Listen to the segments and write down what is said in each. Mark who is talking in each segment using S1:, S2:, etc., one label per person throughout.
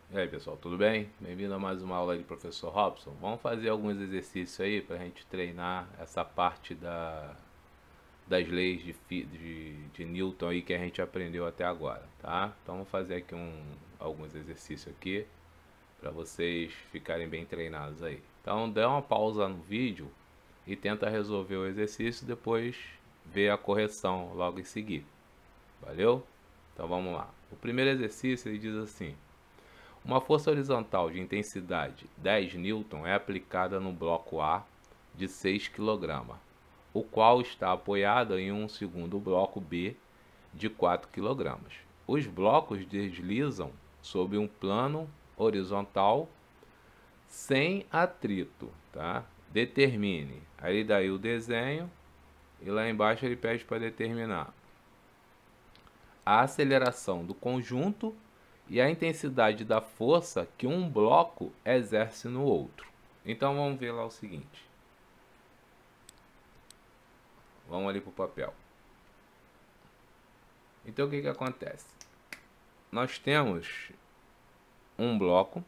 S1: E aí pessoal, tudo bem? Bem-vindo a mais uma aula de professor Robson. Vamos fazer alguns exercícios aí para a gente treinar essa parte das leis de Newton aí que a gente aprendeu até agora, tá? Então vamos fazer aqui alguns exercícios aqui para vocês ficarem bem treinados aí. Então dá uma pausa no vídeo e tenta resolver o exercício, depois ver a correção logo em seguida. Valeu? Então vamos lá. O primeiro exercício ele diz assim: uma força horizontal de intensidade 10 N é aplicada no bloco A de 6 kg, o qual está apoiado em um segundo bloco B de 4 kg. Os blocos deslizam sob um plano horizontal sem atrito, tá? Determine. Aí daí o desenho e lá embaixo ele pede para determinar a aceleração do conjunto e a intensidade da força que um bloco exerce no outro. Então vamos ver lá o seguinte. Vamos ali para o papel. Então o que acontece? Nós temos um bloco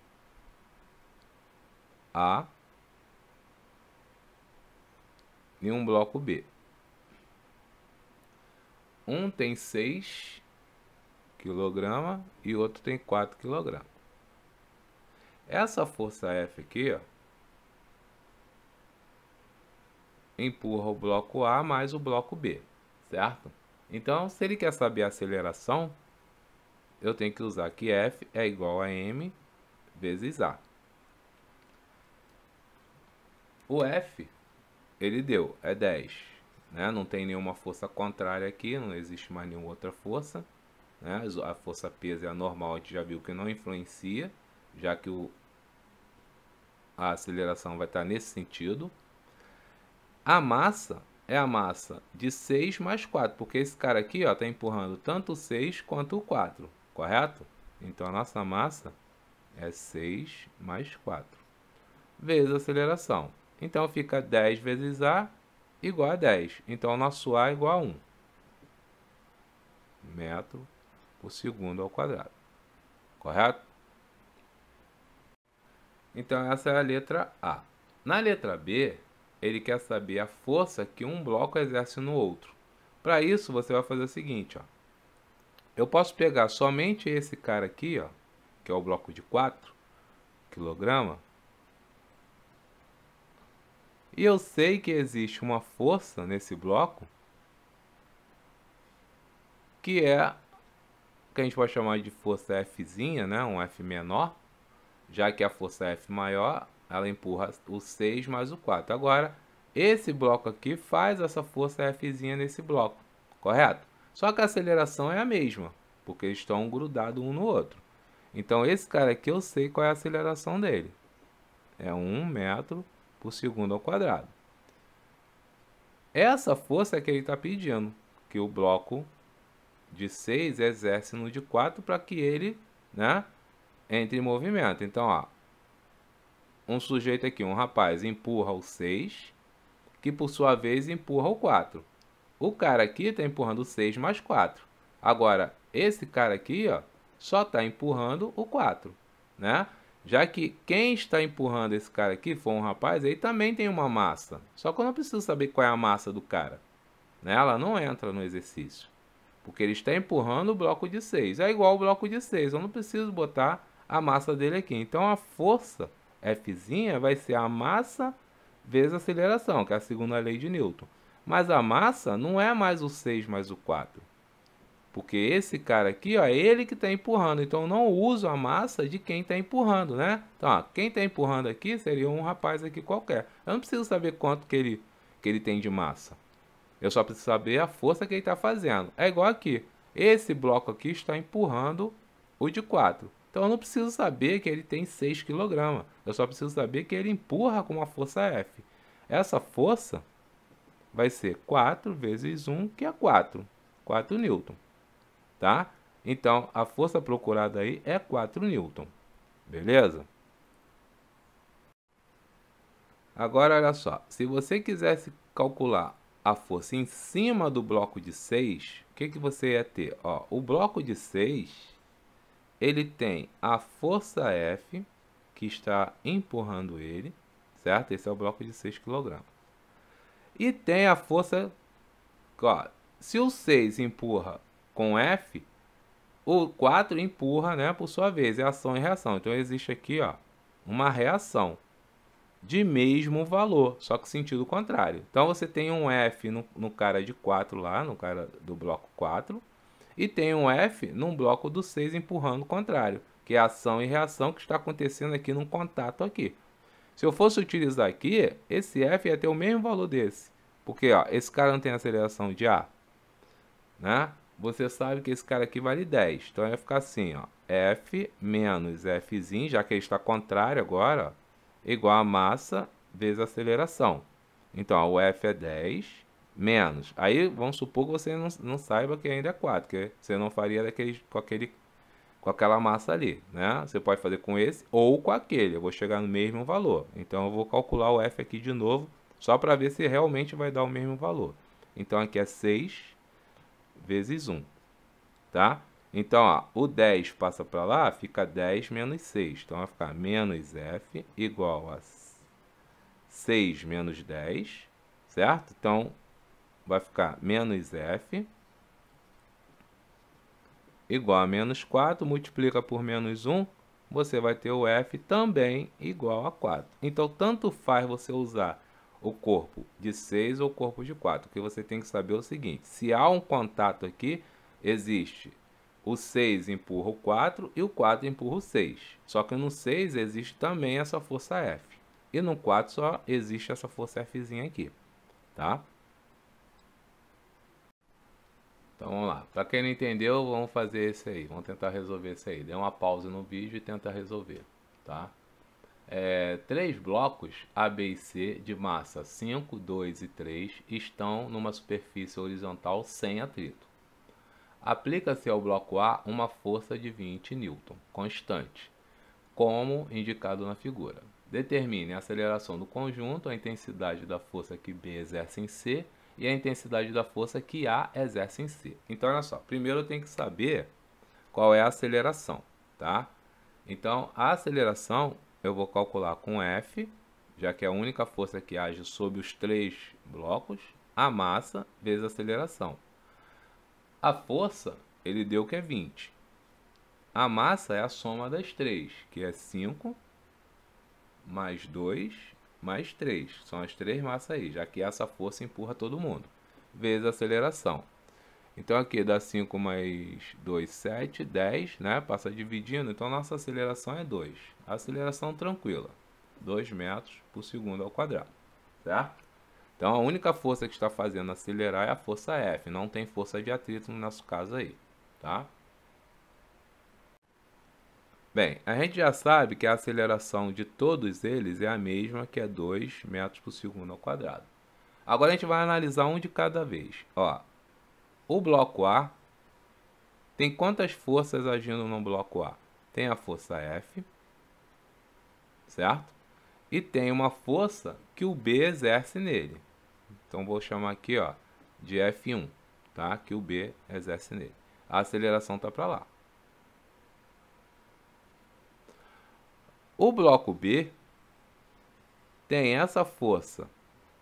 S1: A e um bloco B. Um tem 6 kg e outro tem 4 kg. Essa força F aqui, ó, empurra o bloco A mais o bloco B, certo? Então, se ele quer saber a aceleração, eu tenho que usar que F é igual a M vezes A. O F, ele deu, é 10, né? Não tem nenhuma força contrária aqui, não existe mais nenhuma outra força, né? A força peso é a normal, a gente já viu que não influencia, já que a aceleração vai estar nesse sentido. A massa é a massa de 6 mais 4, porque esse cara aqui está empurrando tanto o 6 quanto o 4, correto? Então a nossa massa é 6 mais 4, vezes a aceleração. Então fica 10 vezes A igual a 10. Então o nosso A é igual a 1 metro por segundo ao quadrado, correto? Então essa é a letra A. Na letra B, ele quer saber a força que um bloco exerce no outro. Para isso, você vai fazer o seguinte, ó. Eu posso pegar somente esse cara aqui, ó, que é o bloco de 4 kg, e eu sei que existe uma força nesse bloco que é que a gente pode chamar de força Fzinha, né, um F menor, já que a força F maior, ela empurra o 6 mais o 4. Agora, esse bloco aqui faz essa força Fzinha nesse bloco, correto? Só que a aceleração é a mesma, porque eles estão grudados um no outro. Então, esse cara aqui eu sei qual é a aceleração dele. É 1 metro por segundo ao quadrado. Essa força é que ele está pedindo, que o bloco de 6 exerce no de 4 para que ele, né, entre em movimento. Então, ó, um sujeito aqui, um rapaz, empurra o 6, que por sua vez empurra o 4. O cara aqui está empurrando o 6 mais 4. Agora, esse cara aqui, ó, só está empurrando o 4, né? Já que quem está empurrando esse cara aqui for um rapaz, ele também tem uma massa. Só que eu não preciso saber qual é a massa do cara, né? Ela não entra no exercício, porque ele está empurrando o bloco de 6. É igual o bloco de 6, eu não preciso botar a massa dele aqui. Então, a força Fzinha vai ser a massa vezes a aceleração, que é a segunda lei de Newton. Mas a massa não é mais o 6 mais o 4. Porque esse cara aqui, ó, é ele que está empurrando. Então, eu não uso a massa de quem está empurrando, né? Então, ó, quem está empurrando aqui seria um rapaz aqui qualquer. Eu não preciso saber quanto que ele tem de massa. Eu só preciso saber a força que ele está fazendo. É igual aqui. Esse bloco aqui está empurrando o de 4. Então, eu não preciso saber que ele tem 6 kg. Eu só preciso saber que ele empurra com uma força F. Essa força vai ser 4 vezes 1, que é 4. 4 newton. Tá? Então, a força procurada aí é 4 newton. Beleza? Agora, olha só. Se você quisesse calcular a força em cima do bloco de 6, o que você ia ter? Ó, o bloco de 6 ele tem a força F, que está empurrando ele, certo? Esse é o bloco de 6 kg. E tem a força, ó, se o 6 empurra com F, o 4 empurra, né, por sua vez, é ação e reação. Então existe aqui, ó, uma reação de mesmo valor, só que sentido contrário. Então você tem um F no cara de 4 lá, no cara do bloco 4, e tem um F num bloco do 6 empurrando o contrário, que é ação e reação que está acontecendo aqui num contato aqui. Se eu fosse utilizar aqui, esse F ia ter o mesmo valor desse, porque ó, esse cara não tem aceleração de A, né? Você sabe que esse cara aqui vale 10, então vai ficar assim, ó, F menos Fzinho, já que ele está contrário agora, ó, igual a massa vezes a aceleração. Então, ó, o F é 10 menos. Aí, vamos supor que você não saiba que ainda é 4, que você não faria com aquela massa ali, né? Você pode fazer com esse ou com aquele. Eu vou chegar no mesmo valor. Então, eu vou calcular o F aqui de novo, só para ver se realmente vai dar o mesmo valor. Então, aqui é 6 vezes 1, tá? Então, ó, o 10 passa para lá, fica 10 menos 6. Então, vai ficar menos F igual a 6 menos 10, certo? Então, vai ficar menos F igual a menos 4. Multiplica por menos 1, você vai ter o F também igual a 4. Então, tanto faz você usar o corpo de 6 ou o corpo de 4. O que você tem que saber é o seguinte: se há um contato aqui, existe o 6 empurra o 4 e o 4 empurra o 6. Só que no 6 existe também essa força F. E no 4 só existe essa força Fzinha aqui, tá? Então vamos lá. Para quem não entendeu, vamos fazer esse aí. Vamos tentar resolver esse aí. Dê uma pausa no vídeo e tenta resolver, tá? 3 blocos A, B e C de massa 5, 2 e 3 estão numa superfície horizontal sem atrito. Aplica-se ao bloco A uma força de 20 N, constante, como indicado na figura. Determine a aceleração do conjunto, a intensidade da força que B exerce em C e a intensidade da força que A exerce em C. Então, olha só, primeiro eu tenho que saber qual é a aceleração, tá? Então, a aceleração eu vou calcular com F, já que é a única força que age sobre os 3 blocos, a massa vezes a aceleração. A força, ele deu que é 20. A massa é a soma das 3, que é 5 mais 2 mais 3. São as 3 massas aí, já que essa força empurra todo mundo. Vezes a aceleração. Então aqui dá 5 mais 2, 7, 10, né? Passa dividindo, então nossa aceleração é 2. A aceleração tranquila, 2 metros por segundo ao quadrado, certo? Então a única força que está fazendo acelerar é a força F, não tem força de atrito no nosso caso aí, tá? Bem, a gente já sabe que a aceleração de todos eles é a mesma, que é 2 metros por segundo ao quadrado. Agora a gente vai analisar um de cada vez. Ó, o bloco A tem quantas forças agindo no bloco A? Tem a força F, certo? E tem uma força que o B exerce nele. Então vou chamar aqui, ó, de F1, tá? Que o B exerce nele. A aceleração está para lá. O bloco B tem essa força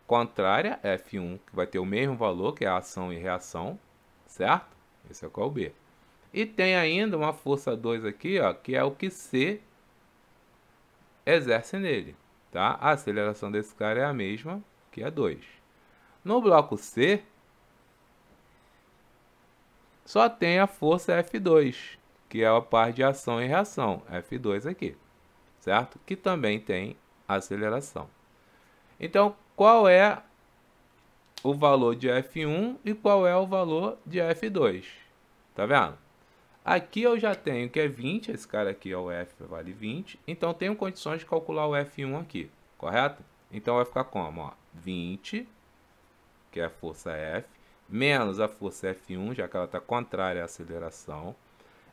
S1: contrária, F1, que vai ter o mesmo valor, que é a ação e reação, certo? Esse é o B. E tem ainda uma força 2 aqui, ó, que é o que C exerce nele, tá? A aceleração desse cara é a mesma, que é 2. No bloco C, só tem a força F2, que é a par de ação e reação, F2 aqui, certo? Que também tem aceleração. Então, qual é o valor de F1 e qual é o valor de F2? Tá vendo? Aqui eu já tenho que é 20, esse cara aqui é o F, vale 20. Então, tenho condições de calcular o F1 aqui, correto? Então, vai ficar como? Ó, 20, que é a força F, menos a força F1, já que ela está contrária à aceleração,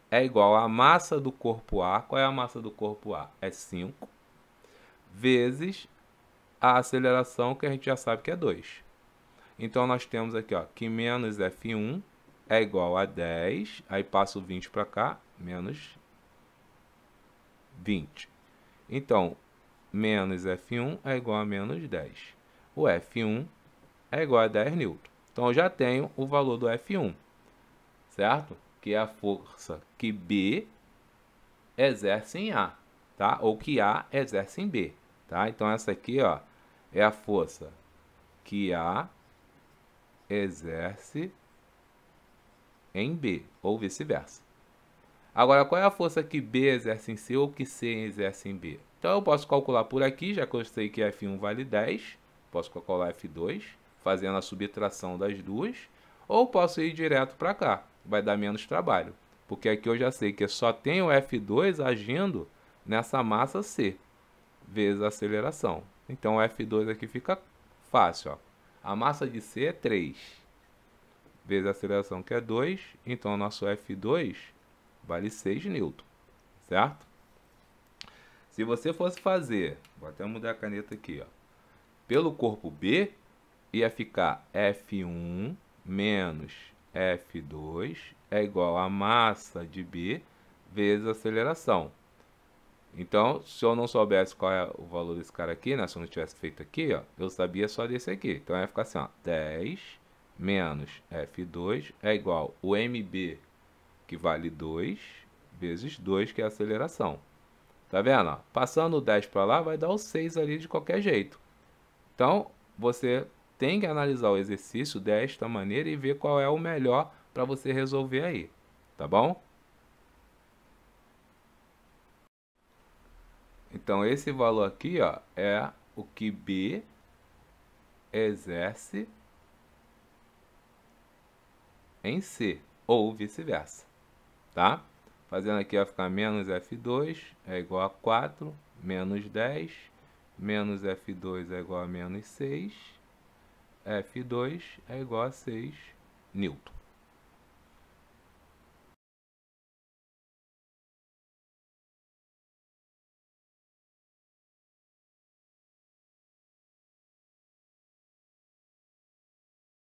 S1: é igual à massa do corpo A. Qual é a massa do corpo A? É 5, vezes a aceleração, que a gente já sabe que é 2. Então, nós temos aqui, ó, que menos F1 é igual a 10, aí passo o 20 para cá, menos 20. Então, menos F1 é igual a menos 10. O F1 é igual a 10 newton. Então, eu já tenho o valor do F1, certo? Que é a força que B exerce em A, tá? Ou que A exerce em B, tá? Então, essa aqui, ó, é a força que A exerce em B, ou vice-versa. Agora, qual é a força que B exerce em C ou que C exerce em B? Então, eu posso calcular por aqui, já que eu sei que F1 vale 10, posso calcular F2, fazendo a subtração das duas, ou posso ir direto para cá, vai dar menos trabalho, porque aqui eu já sei que só tem o F2 agindo nessa massa C, vezes a aceleração. Então, o F2 aqui fica fácil, ó. A massa de C é 3, vezes a aceleração que é 2, então o nosso F2 vale 6 newton, certo? Se você fosse fazer, vou até mudar a caneta aqui, ó, pelo corpo B, ia ficar F1 menos F2 é igual a massa de B vezes a aceleração. Então, se eu não soubesse qual é o valor desse cara aqui, né, se eu não tivesse feito aqui, ó, eu sabia só desse aqui. Então, ia ficar assim, ó, 10 menos F2 é igual o MB, que vale 2, vezes 2, que é a aceleração. Tá vendo? Ó? Passando o 10 para lá, vai dar o 6 ali de qualquer jeito. Então, você tem que analisar o exercício desta maneira e ver qual é o melhor para você resolver aí. Tá bom? Então, esse valor aqui, ó, é o que B exerce em C, ou vice-versa, tá? Fazendo aqui vai ficar menos F2 é igual a 4, menos 10, menos F2 é igual a menos 6, F2 é igual a 6 newton.